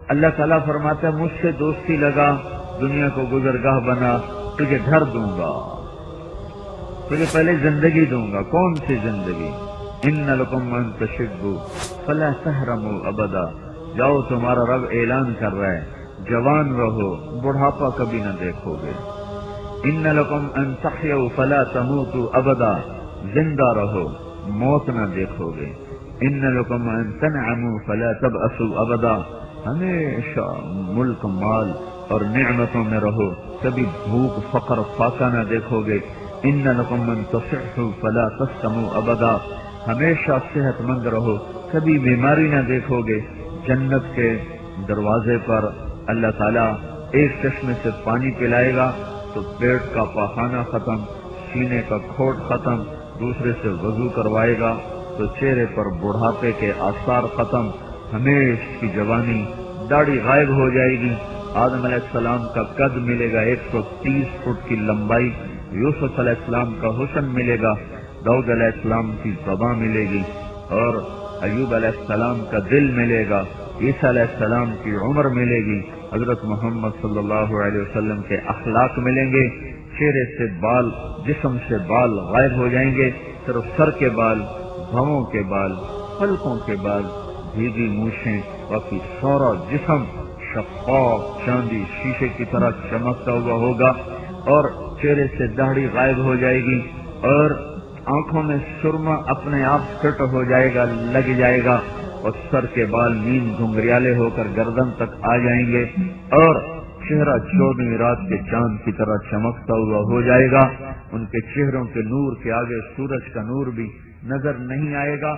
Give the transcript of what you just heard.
اللہ تعالیٰ فرماتا ہے مجھ سے دوستی لگا، دنیا کو گزرگاہ بنا، تجھے گھر دوں گا، تجھے پہلے زندگی دوں گا۔ کون سی زندگی؟ ان لکم ان تشبوا فلا تحرموا ابدا، جاؤ تمہارا رب اعلان کر رہا ہے جوان رہو، بڑھاپا کبھی نہ دیکھو گے۔ ان لکم ان تحیوا فلا تموتوا ابدا، زندہ رہو، موت نہ دیکھو گے۔ ان لکم ان تنعموا فلا تبأسوا ابدا، ہمیشہ ملک مال اور نعمتوں میں رہو، کبھی بھوک فقر فاقہ نہ دیکھو گے۔ ان لکم ان تصحوا فلا تسقموا ابدا، ہمیشہ صحت مند رہو، کبھی بیماری نہ دیکھو گے۔ جنت کے دروازے پر اللہ تعالیٰ ایک چشمے سے پانی پلائے گا تو پیٹ کا پاخانہ ختم، سینے کا کھوٹ ختم، دوسرے سے وضو کروائے گا تو چہرے پر بڑھاپے کے آثار ختم، ہمیشہ کی جوانی، داڑھی غائب ہو جائے گی۔ آدم علیہ السلام کا قد ملے گا 130 فٹ کی لمبائی، یوسف علیہ السلام کا حسن ملے گا، داؤد علیہ السلام کی زبان ملے گی، اور ایوب علیہ السلام کا دل ملے گا، عیسیٰ علیہ السلام کی عمر ملے گی، حضرت محمد صلی اللہ علیہ وسلم کے اخلاق ملیں گے۔ چہرے سے بال، جسم سے بال غائب ہو جائیں گے، صرف سر کے بال، بھووں کے بال، پلکوں کے بال، بھیگی مونچھیں، باقی سارا جسم شفاف چاندی شیشے کی طرح چمکتا ہوا ہوگا، اور چہرے سے داڑھی غائب ہو جائے گی، اور آنکھوں میں سرما اپنے آپ فٹ ہو جائے گا، لگ جائے گا، اور سر کے بال نیند گھنگریالے ہو کر گردن تک آ جائیں گے، اور چہرہ 14ویں رات کے چاند کی طرح چمکتا ہوا ہو جائے گا۔ ان کے چہروں کے نور کے آگے سورج کا نور بھی نظر نہیں آئے گا۔